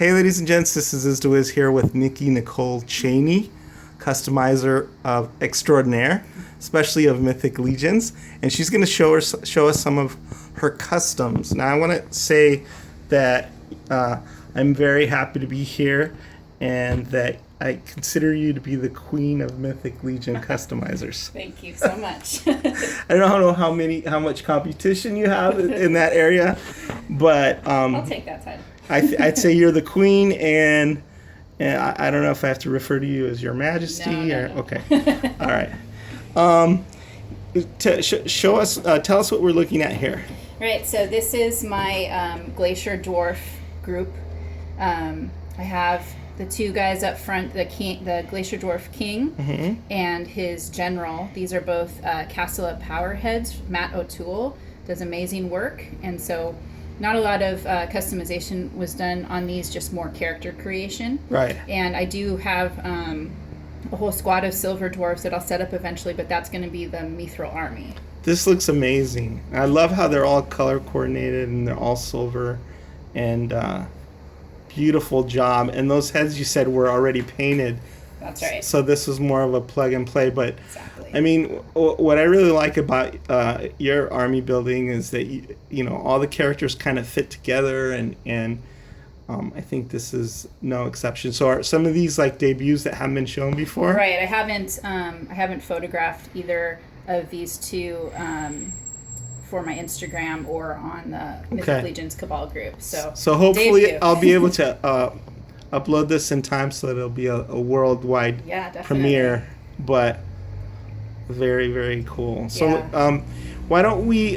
Hey, ladies and gents, this is Izdawiz here with Nikki Nikole Chaney, customizer of extraordinaire, especially of Mythic Legions, and she's going to show us some of her customs. Now, I want to say that I'm very happy to be here, and that I consider you to be the queen of Mythic Legion customizers. Thank you so much. I don't know how much competition you have in that area, but I'll take that title. I'd say you're the queen, and I don't know if I have to refer to you as Your Majesty. No. Okay, all right. Show us, tell us what we're looking at here. Right. So this is my Glacier dwarf group. I have the two guys up front, the Glacier dwarf king, and his general. These are both Castle of Power heads. Matt O'Toole does amazing work, and so. Not a lot of customization was done on these, just more character creation. Right. And I do have a whole squad of silver dwarves that I'll set up eventually, but that's going to be the Mithril army. This looks amazing. I love how they're all color coordinated and they're all silver, and beautiful job. And those heads you said were already painted. That's right. So this was more of a plug and play, but Exactly. I mean, what I really like about your army building is that you know all the characters kind of fit together, and I think this is no exception. So are some of these like debuts that haven't been shown before? Right. I haven't photographed either of these two for my Instagram or on the Mythic Legions Cabal group. So hopefully debut. I'll be able to upload this in time so that it'll be a worldwide premiere. But very, very cool. So why don't we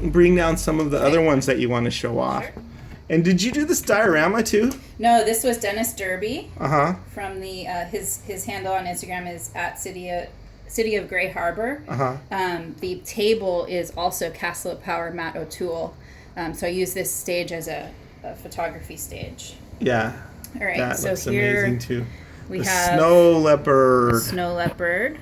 bring down some of the other ones that you want to show off? Sure. And did you do this diorama too? No, this was Dennis Derby. From the his handle on Instagram is at City of Gray Harbor. The table is also Castle of Power Matt O'Toole. So I use this stage as a photography stage. Yeah. All right. That so looks here amazing too. we the have snow leopard. Snow leopard.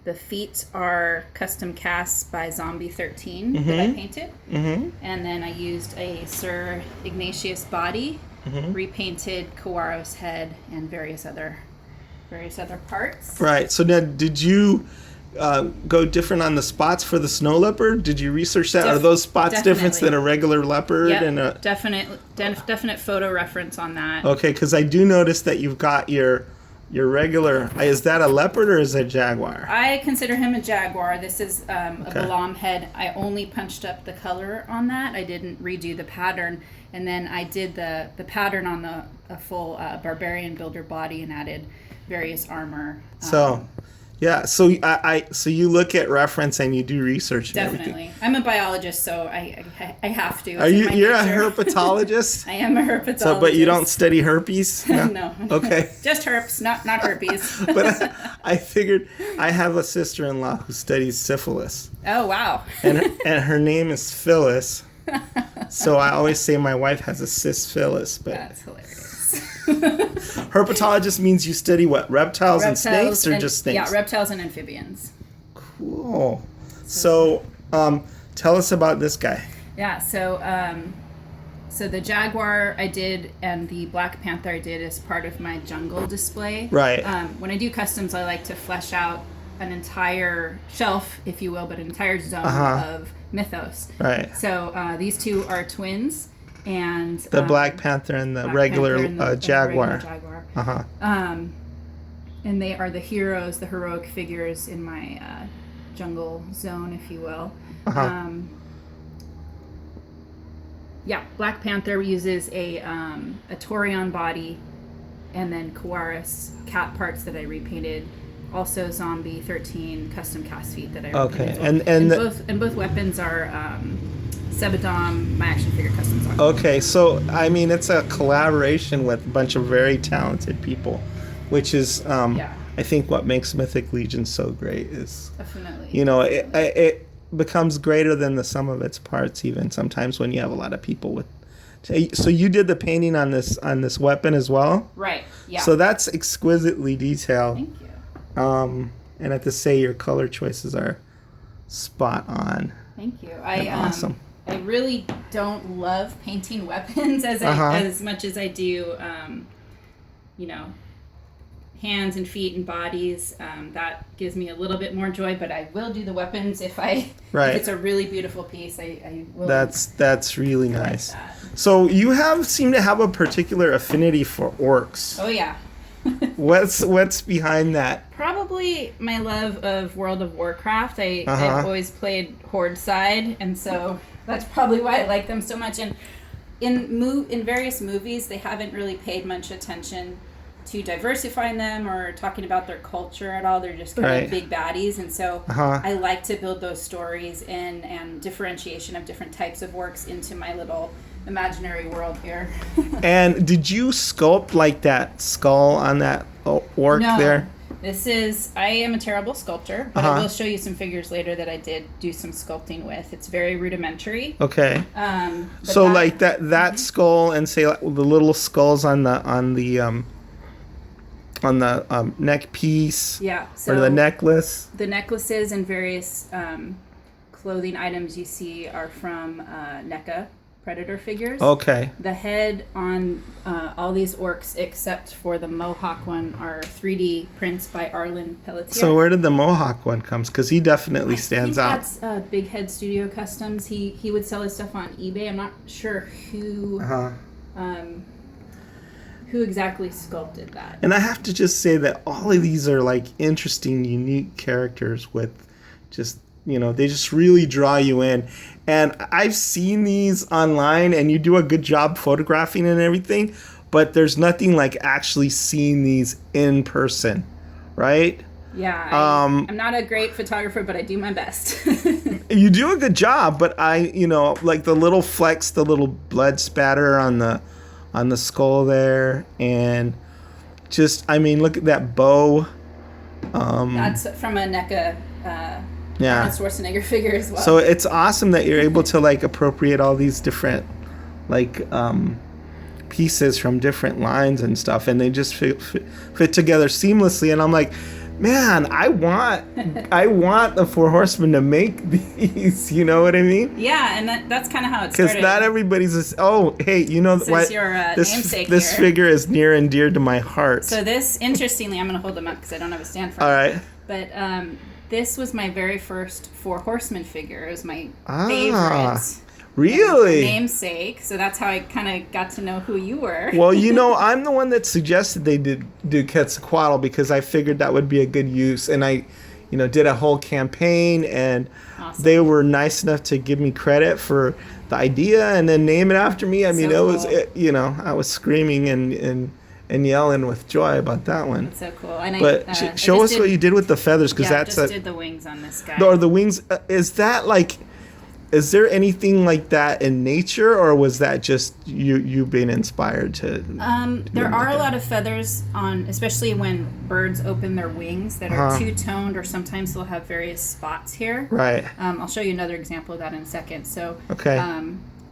The feet are custom casts by Zombie 13 that I painted. And then I used a Sir Ignatius body, repainted Kawaro's head, and various other parts. Right. So now, did you go different on the spots for the snow leopard? Did you research that? Are those spots different than a regular leopard? Yep, and definite photo reference on that. Okay, because I do notice that you've got your regular. Is that a leopard or is it a jaguar? I consider him a jaguar. This is a Balam head. I only punched up the color on that. I didn't redo the pattern, and then I did the pattern on a full barbarian builder body and added various armor. Yeah, so so you look at reference and you do research. Definitely, I'm a biologist, so I have to. You're a herpetologist? I am a herpetologist. So, but you don't study herpes? No. Okay. Just herps, not herpes. But I figured I have a sister-in-law who studies syphilis. Oh wow. and her name is Phyllis. So I always say my wife has a cis-Phyllis, but that's hilarious. Herpetologist means you study what? Reptiles and snakes, or just snakes? Yeah, reptiles and amphibians. Cool. So, tell us about this guy. Yeah. So the jaguar I did, and the black panther I did as part of my jungle display. Right. When I do customs, I like to flesh out an entire shelf, if you will, but an entire zone of mythos. Right. So these two are twins. And the Black Panther and the regular Jaguar. Regular Jaguar. And they are the heroes, the heroic figures in my jungle zone, if you will. Black Panther uses a Taurion body, and then Kawaris cat parts that I repainted. Also, Zombie 13 custom cast feet that I repainted. Okay, and both weapons are. Sebadom, my action figure customs on. Okay, so I mean it's a collaboration with a bunch of very talented people, which is I think what makes Mythic Legion so great is definitely it becomes greater than the sum of its parts even sometimes when you have a lot of people with. So you did the painting on this weapon as well? Right. Yeah. So that's exquisitely detailed. Thank you. And I have to say your color choices are spot on. Thank you. Awesome. I really don't love painting weapons as much as I do, hands and feet and bodies. That gives me a little bit more joy, but I will do the weapons if it's a really beautiful piece. I will. That's really nice. Like that. So you seem to have a particular affinity for orcs. Oh yeah. What's behind that? Probably my love of World of Warcraft. I've always played Horde side, and so that's probably why I like them so much. And in various movies, they haven't really paid much attention to diversifying them or talking about their culture at all. They're just kind of big baddies, and so I like to build those stories in and differentiation of different types of orcs into my little imaginary world here. And did you sculpt like that skull on that orc there? I am a terrible sculptor, but I will show you some figures later that I did do some sculpting with. It's very rudimentary. Okay. So like that skull, and say like the little skulls on the neck piece. Yeah. So or the necklace. The necklaces and various clothing items you see are from NECA Predator figures. Okay. The head on all these orcs, except for the Mohawk one, are 3D prints by Arlen Pelletier. So where did the Mohawk one come? Because he definitely stands out. That's Big Head Studio Customs. He would sell his stuff on eBay. I'm not sure who exactly sculpted that. And I have to just say that all of these are like interesting, unique characters with just, they just really draw you in. And I've seen these online, and you do a good job photographing and everything, but there's nothing like actually seeing these in person, right? Yeah, I'm not a great photographer, but I do my best. You do a good job, but like the little flecks, the little blood spatter on the skull there, and just, look at that bow. That's from a NECA Arnold Schwarzenegger figure as well. So it's awesome that you're able to like appropriate all these different pieces from different lines and stuff, and they just fit together seamlessly. And I'm like, man, I want the Four Horsemen to make these. You know what I mean? Yeah, and that's kind of how it started. Because not everybody's just, hey, what? Your namesake this here. Figure is near and dear to my heart. So this, interestingly, I'm going to hold them up because I don't have a stand for it. All right. But this was my very first Four Horsemen figure. It was my favorite. Really? Namesake. So that's how I kind of got to know who you were. Well, I'm the one that suggested they do Quetzalcoatl because I figured that would be a good use. And I, did a whole campaign, and they were nice enough to give me credit for the idea and then name it after me. I was screaming and yelling with joy about that one. That's so cool. And show us what you did with the feathers, because did the wings on this guy. Or the wings. Is there anything like that in nature, or was that just you being inspired to? There are a lot of feathers on, especially when birds open their wings, that are two-toned, or sometimes they'll have various spots here. Right. I'll show you another example of that in a second. So. Okay.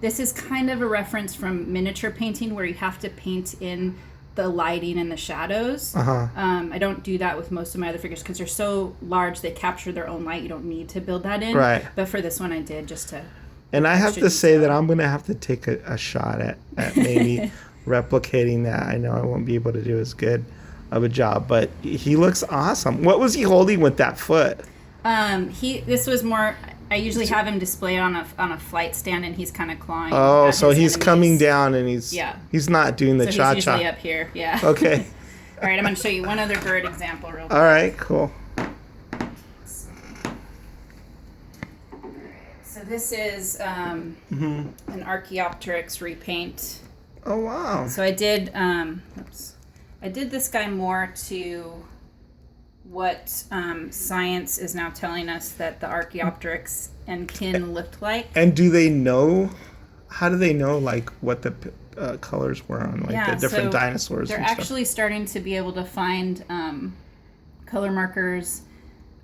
This is kind of a reference from miniature painting, where you have to paint in the lighting and the shadows. I don't do that with most of my other figures because they're so large, they capture their own light. You don't need to build that in. Right. But for this one I did, just to... And I have to say that I'm going to have to take a shot at maybe replicating that. I know I won't be able to do as good of a job, but he looks awesome. What was he holding with that foot? This was more... I usually have him display on a flight stand, and he's kind of clawing. Oh, so he's coming down, and he's not doing the cha-cha. He's usually up here, yeah. Okay. All right, I'm going to show you one other bird example real quick. All right, cool. So this is an Archaeopteryx repaint. Oh, wow. So I did this guy more to what science is now telling us that the Archaeopteryx and kin looked like. And do they know? How do they know like what the colors were on the different dinosaurs? They're actually starting to be able to find color markers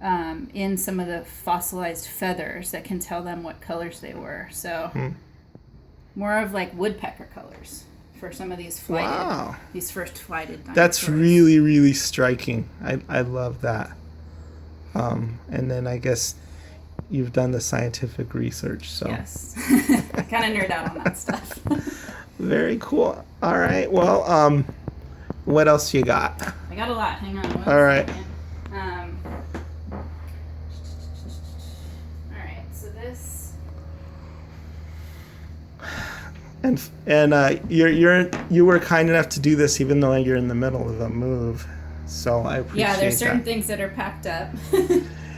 in some of the fossilized feathers that can tell them what colors they were. So more of like woodpecker colors for some of these these first flighted dinosaurs. That's really, really striking. I love that. And then I guess you've done the scientific research. So Yes. I kind of nerd out on that stuff. very cool. All right. Well, what else you got? I got a lot. Hang on. All right. All right. So this. And you were kind enough to do this even though you're in the middle of a move. So I appreciate that. Yeah, there's certain things that are packed up.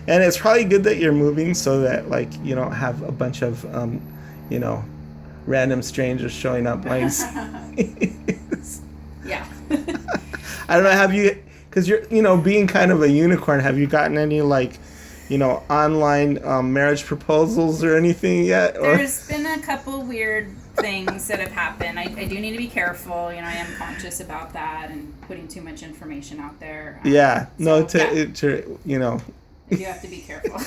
And it's probably good that you're moving so that like you don't have a bunch of random strangers showing up like Yeah. I don't know, have you, because you're being kind of a unicorn, have you gotten any like online marriage proposals or anything yet? Or? There's been a couple weird things that have happened. I do need to be careful. I am conscious about that and putting too much information out there. Yeah. You have to be careful.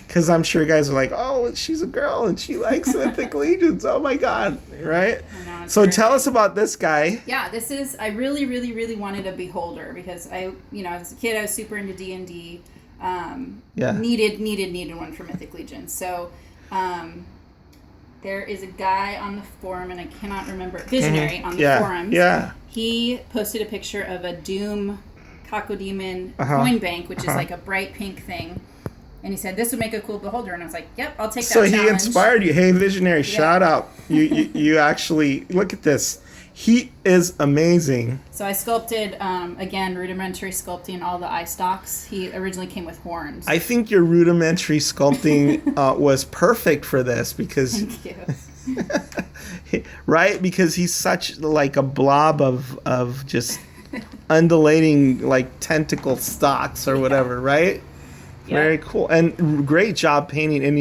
Because I'm sure guys are like, oh, she's a girl and she likes Mythic Legions. Oh my God. Right? I know, so tell us about this guy. Yeah, I really, really, really wanted a beholder because as a kid, I was super into D&D. Needed one for Mythic Legions. So there is a guy on the forum, and I cannot remember, Visionary on the forums. Yeah. He posted a picture of a Doom Cacodemon coin bank, which is like a bright pink thing. And he said, this would make a cool beholder. And I was like, yep, I'll take that challenge. So he inspired you. Hey, Visionary, shout out. You actually, look at this. He is amazing. So I sculpted, again, rudimentary sculpting all the eye stalks. He originally came with horns. I think your rudimentary sculpting was perfect for this because... Thank you. Right? Because he's such like a blob of just undulating like tentacle stalks or whatever, right? Yep. Very cool. And great job painting. And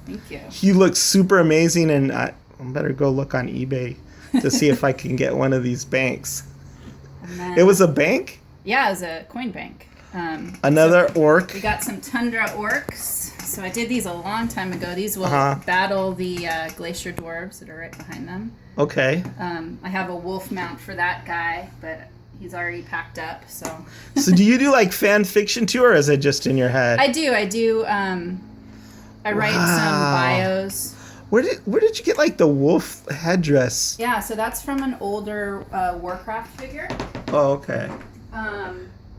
Thank you. He looks super amazing. And I better go look on eBay to see if I can get one of these banks. It was a bank? Yeah, it was a coin bank. Another orc. We got some Tundra orcs. So I did these a long time ago. These will battle the Glacier dwarves that are right behind them. Okay. I have a wolf mount for that guy, but he's already packed up. So do you do like fan fiction too, or is it just in your head? I do. I write some bios. Where did you get like the wolf headdress? Yeah, so that's from an older Warcraft figure. Oh, okay.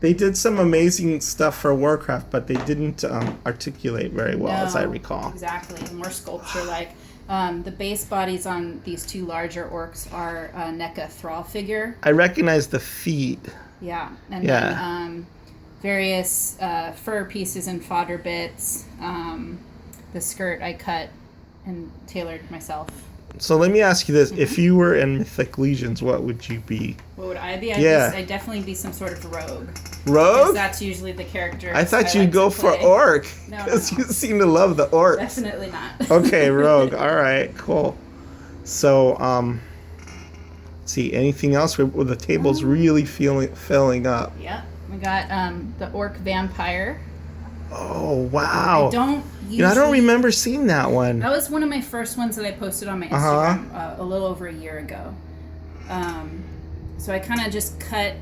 They did some amazing stuff for Warcraft, but they didn't articulate very well, as I recall. Exactly, more sculpture-like. The base bodies on these two larger orcs are a NECA thrall figure. I recognize the feet. Yeah, and then various fur pieces and fodder bits. The skirt I cut and tailored myself. So let me ask you this. Mm-hmm. If you were in Mythic Legions, what would you be? What would I be? I'd definitely be some sort of rogue. Rogue? Because that's usually the character. I thought you'd go for orc. Because you seem to love the orcs. Definitely not. Okay, rogue. All right, cool. So, let's see, anything else? The table's really filling up. Yep. We got the orc vampire. Oh, wow. I don't remember seeing that one. That was one of my first ones that I posted on my Instagram a little over a year ago. So I kind of just cut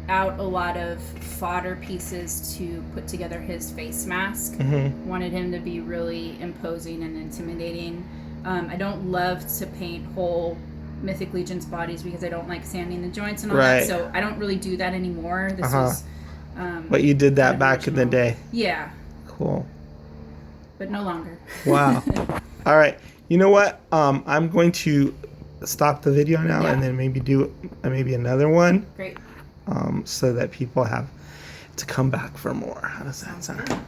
out a lot of fodder pieces to put together his face mask. Mm-hmm. Wanted him to be really imposing and intimidating. I don't love to paint whole Mythic Legions bodies because I don't like sanding the joints and all that. So I don't really do that anymore. This was... but you did that back in the day. Yeah. Cool. But no longer. Wow. All right. You know what? I'm going to stop the video now and then maybe do another one. Great. So that people have to come back for more. How does that sound?